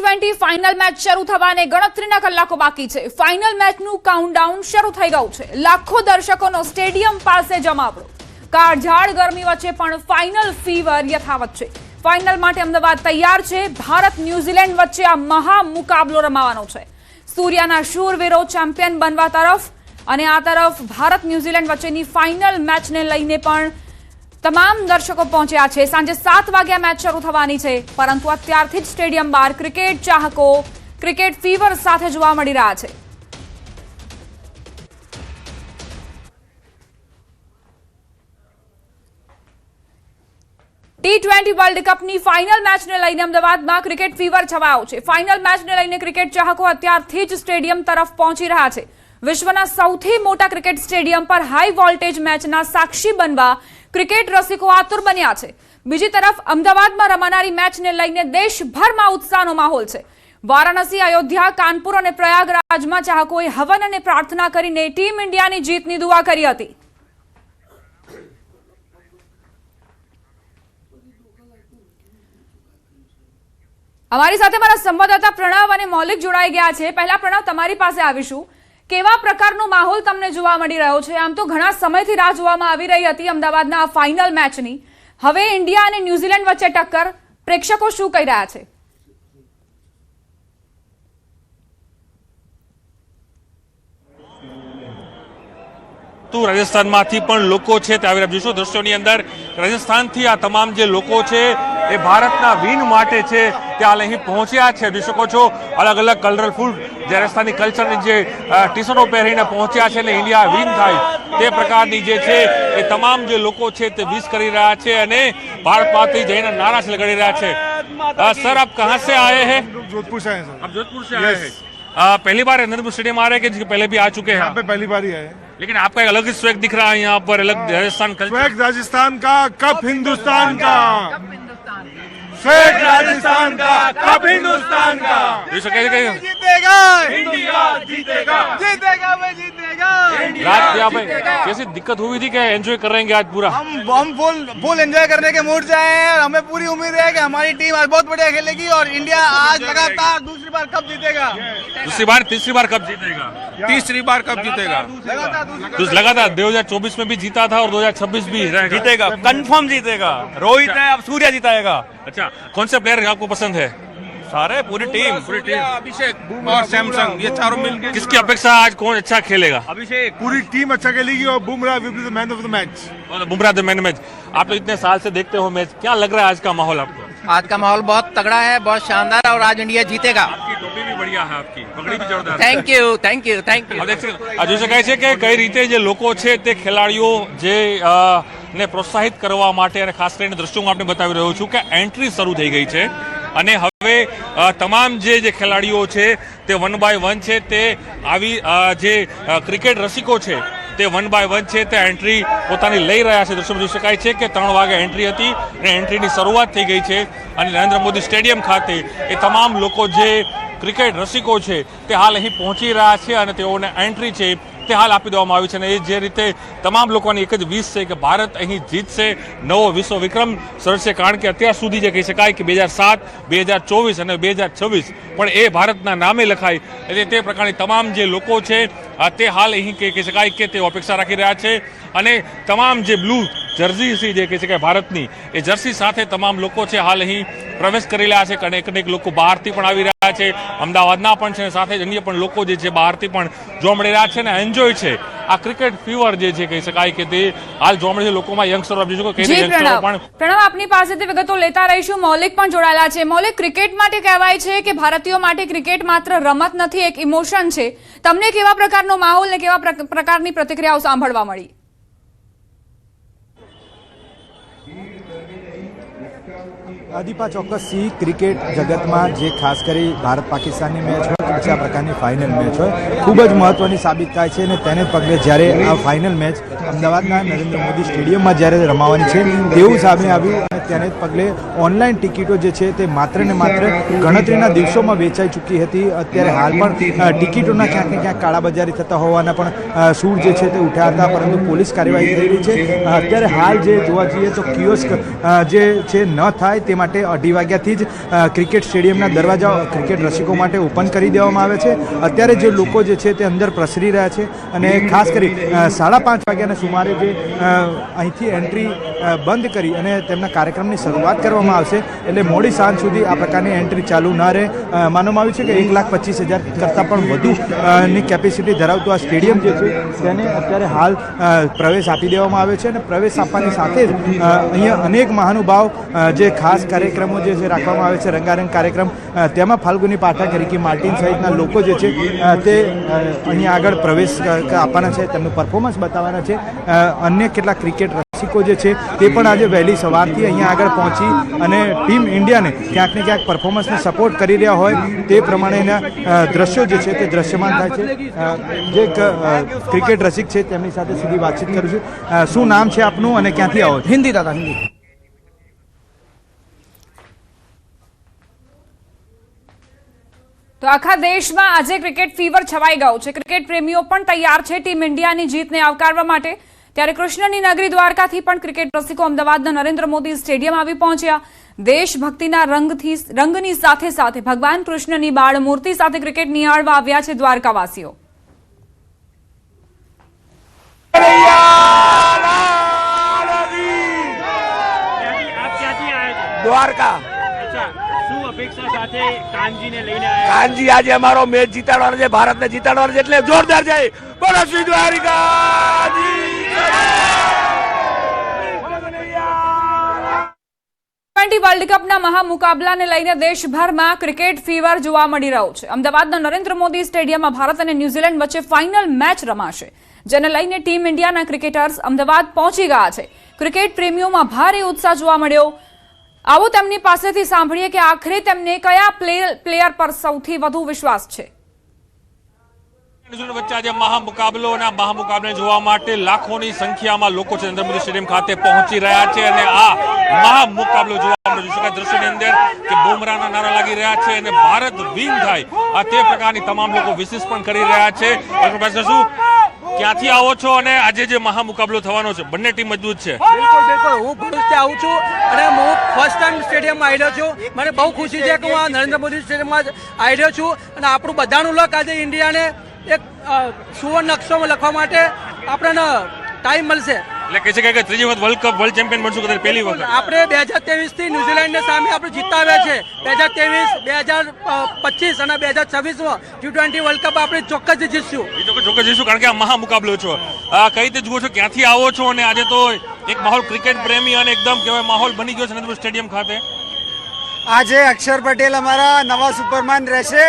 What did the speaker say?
T20 final match શરૂ થવાને ગણતરીના કલાકો બાકી છે। ફાઇનલ મેચનું કાઉન્ટડાઉન શરૂ થઈ ગયું છે। લાખો દર્શકોનો સ્ટેડિયમ પાસે જમાવડો। કાળઝાળ ગરમી વચ્ચે પણ ફાઇનલ ફીવર યથાવત છે। ફાઇનલ માટે અમદાવાદ તૈયાર છે। ભારત ન્યુઝીલેન્ડ વચ્ચે આ મહા મુકાબલો રમાવાનો છે। સૂર્યાના શૂરવીરો ચેમ્પિયન બનવા તરફ અને આ તરફ ભારત ન્યુઝીલેન્ડ વચ્ચેની ફાઇનલ મેચને લઈને પણ તમામ દર્શકો પહોંચ્યા છે। સાંજે 7 વાગ્યા મેચ શરૂ થવાની છે, પરંતુ અત્યારથી જ સ્ટેડિયમ બહાર ક્રિકેટ ચાહકો ક્રિકેટ ફીવર સાથે જોવા મળી રહ્યા છે। T20 વર્લ્ડ કપની ફાઇનલ મેચને લઈને અમદાવાદમાં ક્રિકેટ ફીવર છવાયો છે। ફાઇનલ મેચને લઈને ક્રિકેટ ચાહકો અત્યારથી જ સ્ટેડિયમ તરફ પહોંચી રહ્યા છે। વિશ્વના સૌથી મોટા ક્રિકેટ સ્ટેડિયમ પર હાઈ વોલ્ટેજ મેચના સાક્ષી બનવા ક્રિકેટ રસિકો આતુર બન્યા છે। બીજી તરફ અમદાવાદમાં રમાનારી મેચને લઈને દેશભરમાં ઉત્સાહનો માહોલ છે। વારાણસી, અયોધ્યા, કાનપુર અને પ્રયાગરાજમાં ચાહકોએ હવન અને પ્રાર્થના કરીને ટીમ ઇન્ડિયાની જીતની દુઆ કરી હતી। અમારી સાથે મારા સંવાદદાતા પ્રણવ અને મૌલિક જોડાઈ ગયા છે। પહેલા પ્રણવ, તમારી પાસે આવીશું। કેવા પ્રકારનો માહોલ તમને જોવા મળી રહ્યો છે? આમ તો ઘણા સમયથી રાહ જોવામાં આવી રહી હતી અમદાવાદના આ ફાઇનલ મેચની। હવે ઇન્ડિયા અને ન્યુઝીલેન્ડ વચ્ચે ટક્કર, પ્રેક્ષકો શું કહી રહ્યા છે? તો રાજસ્થાનમાંથી પણ લોકો છે તે આવી રહ્યા જોઈશું દ્રશ્યોની અંદર। રાજસ્થાનથી આ તમામ જે લોકો છે એ ભારતના વિન માટે છે તે હાલ અહીં પહોંચ્યા છે। જોઈ શકો છો અલગ અલગ કલરફુલ જે રાજસ્થાની કલ્ચરની જે ટી શર્ટો પહેરીને પહોંચ્યા છે ને ઇન્ડિયા વિન થાય તે પ્રકારની જે છે એ તમામ જે લોકો છે તે વિશ કરી રહ્યા છે અને ભારતમાંથી જઈને નારા લગાડી રહ્યા છે। સર, આપ કહાં से आए हैं? जोधपुर से आए सर। आप जोधपुर से आए हैं? पहली बार नरेंद्र स्टेडियम आ रहे हैं कि पहले भी आ चुके हैं? यहाँ पे पहली बार ही आए। लेकिन आपका एक अलग ही स्वैग दिख रहा है यहाँ पर, अलग राजस्थान कल्चर। स्वैग राजस्थान का, कप हिंदुस्तान का। स्वैग राजस्थान का, कप हिंदुस्तान का। जीतेगा इंडिया, जीतेगा जीतेगा भाई, जीतेगा। रात यहाँ पे कैसी दिक्कत हुई थी? क्या एंजॉय कर रहे हैं आज पूरा? हम फुल एंजॉय करने के मूड से आए हैं और हमें पूरी उम्मीद है कि हमारी टीम आज बहुत बढ़िया खेलेगी और इंडिया आज लगातार दूसरी बार कप जीतेगा। दूसरी बार, तीसरी बार कब जीतेगा? तीसरी बार कप जीतेगा। लगातार 2024 में भी जीता था और 2026 भी जीतेगा, कंफर्म जीतेगा। रोहित है, अब सूर्या जिताएगा। अच्छा, कौन से प्लेयर आपको पसंद है? सारे पूरी टीम अभिषेक और सैमसंग, ये चारों मिलकर। किसकी अपेक्षा आज कौन अच्छा खेलेगा? अभिषेक। पूरी टीम अच्छा खेलेगी और Bumrah will be the man of the match. Bumrah the man match. आप तो इतने साल से देखते हो मैच, क्या लग रहा है आज का माहौल आपको? आज का माहौल बहुत तगड़ा है, बहुत शानदार है और आज इंडिया जीतेगा। आपकी टोपी भी बढ़िया है, आपकी पगड़ी भी जोरदार। Thank you, thank you, thank you. જોઈ શકાય છે કે કઈ રીતે જે લોકો છે તે ખેલાડીઓ જે ને પ્રોત્સાહિત કરવા માટે અને ખાસ કરીને દ્રશ્યો હું આપને બતાવી રહ્યો છું કે એન્ટ્રી શરૂ થઈ ગઈ છે અને હવે તમામ જે ખેલાડીઓ છે તે 1 બાય 1 છે તે આવી જે ક્રિકેટ રસિકો છે તે 1 બાય 1 છે તે એન્ટ્રી પોતાની લઈ રહ્યા છે। દ્રશ્યો જોઈ શકાય છે કે 3 વાગે એન્ટ્રી હતી અને એન્ટ્રીની શરૂઆત થઈ ગઈ છે અને નરેન્દ્ર મોદી સ્ટેડિયમ ખાતે એ તમામ લોકો જે ક્રિકેટ રસિકો છે તે હાલ અહીં પહોંચી રહ્યા છે અને તેઓને એન્ટ્રી છે તે હાલ આપી દેવામાં આવી છે અને એ જે રીતે તમામ લોકોની એક જ વિશ છે કે ભારત અહીં જીતશે, નવો વિશ્વ વિક્રમ સર્જશે। કારણ કે અત્યાર સુધી જે કહી શકાય કે 2007, 2024 અને 2026 પણ એ ભારતના નામે લખાય એટલે તે પ્રકારની તમામ જે લોકો છે તે હાલ અહીં કહી શકાય કે તેઓ અપેક્ષા રાખી રહ્યા છે અને તમામ જે બ્લુ જર્સી છે જે કહી શકાય ભારતની એ જર્સી સાથે તમામ લોકો છે હાલ અહીં પ્રવેશ કરી રહ્યા છે અને અનેક લોકો બહારથી પણ આવી રહ્યા છે, અમદાવાદના પણ છે, સાથે જ અન્ય પણ લોકો જે છે બહારથી પણ જોવા મળી રહ્યા છે અને એન્જોય છે આ ક્રિકેટ ફીવર જે છે કહી શકાય કે તે હાલ જોવા મળે છે લોકોમાં। યંગસ્ટરો પ્રણવ, આપની પાસેથી વિગતો લેતા રહીશું। મૌલિક પણ જોડાયેલા છે। મૌલિક, ક્રિકેટ માટે કહેવાય છે કે ભારતીયો માટે ક્રિકેટ માત્ર રમત નથી, એક ઇમોશન છે। તમને કેવા પ્રકારનો માહોલ ને કેવા પ્રકારની પ્રતિક્રિયાઓ સાંભળવા મળી? દીપા, ચોક્કસથી ક્રિકેટ જગતમાં જે ખાસ કરી ભારત પાકિસ્તાનની મેચ હોય કે પછી આ પ્રકારની ફાઇનલ મેચ હોય ખૂબ જ મહત્વની સાબિત થાય છે અને તેને પગલે જ્યારે આ ફાઇનલ મેચ અમદાવાદના નરેન્દ્ર મોદી સ્ટેડિયમમાં જ્યારે રમાવાની છે તેવું સામે આવ્યું અને તેને પગલે ઓનલાઈન ટિકિટો જે છે તે માત્ર ને માત્ર ગણતરીના દિવસોમાં વેચાઈ ચૂકી હતી। અત્યારે હાલ પણ ટિકિટોના ક્યાંક ને ક્યાંક કાળાબજારી થતા હોવાના પણ સૂર જે છે તે ઉઠ્યા હતા, પરંતુ પોલીસ કાર્યવાહી થઈ રહી છે। અત્યારે હાલ જે જોવા જઈએ તો કિયોસ્ક જે છે ન થાય તે માટે 2:30 વાગ્યાથી જ ક્રિકેટ સ્ટેડિયમના દરવાજા ક્રિકેટ રસિકો માટે ઓપન કરી દેવામાં આવે છે. અત્યારે જે લોકો જે છે તે અંદર પ્રસરી રહ્યા છે અને ખાસ કરી 5:30 વાગ્યાના સુમારે જે અહીંથી એન્ટ્રી બંધ કરી અને તેમના કાર્યક્રમની શરૂઆત કરવામાં આવશે. એટલે મોડી સાંજ સુધી આ પ્રકારની એન્ટ્રી ચાલુ ન રહે. માનવામાં આવ્યું છે કે 1,25,000 કરતાં પણ વધુ ની કેપેસિટી ધરાવતું આ સ્ટેડિયમ જે છે તેને અત્યારે હાલ પ્રવેશ આપી દેવામાં આવ્યો છે અને પ્રવેશ આપવાની સાથે જ અહીંયા અનેક મહાનુભાવ જે ખાસ કાર્યક્રમો જે છે રાખવામાં આવે છે, રંગારંગ કાર્યક્રમ, તેમાં ફાલ્ગુની પાઠક, રિકી માર્ટિન સહિતના લોકો જે છે તે અહીંયા આગળ પ્રવેશ આપવાના છે, તેમનું પરફોર્મન્સ બતાવવાના છે. અન્ય કેટલાક ક્રિકેટ રસિકો જે છે તે પણ આજે વહેલી સવારથી અહીંયા આગળ પહોંચી અને ટીમ ઇન્ડિયાને ક્યાંક ને ક્યાંક પરફોર્મન્સને સપોર્ટ કરી રહ્યા હોય તે પ્રમાણેના દ્રશ્યો જે છે તે દ્રશ્યમાન થાય છે. જે ક્રિકેટ રસિક છે તેમની સાથે સીધી વાતચીત કરું છું. શું નામ છે આપનું અને ક્યાંથી આવો છો? हिंदी दादा हिंदी. તો આખા દેશમાં આજે ક્રિકેટ ફીવર છવાઈ ગયો છે. ક્રિકેટ પ્રેમીઓ પણ તૈયાર છે ટીમ ઇન્ડિયાની જીતને આવકારવા માટે. ત્યારે કૃષ્ણની નગરી દ્વારકાથી પણ ક્રિકેટ રસિકો અમદાવાદના નરેન્દ્ર મોદી સ્ટેડિયમ આવી પહોંચ્યા. દેશભક્તિના રંગની સાથે સાથે ભગવાન કૃષ્ણની બાળ મૂર્તિ સાથે ક્રિકેટ નિહાળવા આવ્યા છે દ્વારકાવાસીઓ. દ્વારકા શું અપેક્ષા સાથે કાનજીને લઈને આવ્યા? કાનજી આજે અમારો મેચ જીતાડવાનો છે, ભારતને જીતાડવાનો છે, એટલે જોરદાર છે. બોલો શ્રી દ્વારિકાજી. ટી વર્લ્ડ કપના મહામુકાબલાને લઈને દેશભરમાં ક્રિકેટ ફીવર જોવા મળી રહ્યો છે. અમદાવાદના નરેન્દ્ર મોદી સ્ટેડિયમમાં ભારત અને ન્યુઝીલેન્ડ વચ્ચે ફાઇનલ મેચ રમાશે, જેને લઈને ટીમ ઇન્ડિયાના ક્રિકેટર્સ અમદાવાદ પહોંચી ગયા છે. ક્રિકેટ પ્રેમીઓમાં ભારે ઉત્સાહ જોવા મળ્યો. આવો તેમની પાસેથી સાંભળીએ કે આખરે તેમને કયા પ્લેયર પર સૌથી વધુ વિશ્વાસ છે. વચ્ચે આજે મહામુકાબલો અને આ મહામુકાબલાને જોવા માટે લાખોની સંખ્યામાં લોકો છે નરેન્દ્ર મોદી સ્ટેડિયમ ખાતે પહોંચી રહ્યા છે અને આ મહામુકાબલો જોવા જોઈ શકાય દ્રશ્યની અંદર કે બુમરાહના નારા લાગી રહ્યા છે અને ભારત વિન થાય આ તે પ્રકારની તમામ લોકો વિશેષ પણ કરી રહ્યા છે. શું ક્યાંથી આવો છો અને આજે જે મહામુકાબલો થવાનો છે બંને ટીમ મજબૂત છે? બિલકુલ બિલકુલ, હું ભરૂચથી આવું છું અને હું ફર્સ્ટ ટાઈમ સ્ટેડિયમમાં આવ્યો છું. મને બહુ ખુશી છે કે હું આ નરેન્દ્ર મોદી સ્ટેડિયમમાં આવ્યો છું અને આપણું બધાનું લક આજે ઇન્ડિયાને એક સુવર્ણ અક્ષરમાં લખવા માટે આપણને ટાઈમ મળશે. એટલે કહી શકાય કે ત્રીજી વખત વર્લ્ડ કપ વર્લ્ડ ચેમ્પિયન બનશું કે પહેલી વખત? આપણે 2023 થી ન્યુઝીલેન્ડને સામે આપણે જીતતા આવ્યા છે. 2023, 2025 અને 2026માં T20 વર્લ્ડ કપ આપણે ચોક્કસ જીતશું. ચોક્કસ જીતશું કારણ કે આ મહામુકાબલો છો. કઈ રીતે જુઓ છો, ક્યાંથી આવો છો અને આજે તો એક માહોલ ક્રિકેટ પ્રેમી અને એકદમ કહેવાય માહોલ બની ગયો છે નરેન્દ્ર સ્ટેડિયમ ખાતે? આજે અક્ષર પટેલ અમારા નવા સુપરમેન રહેશે.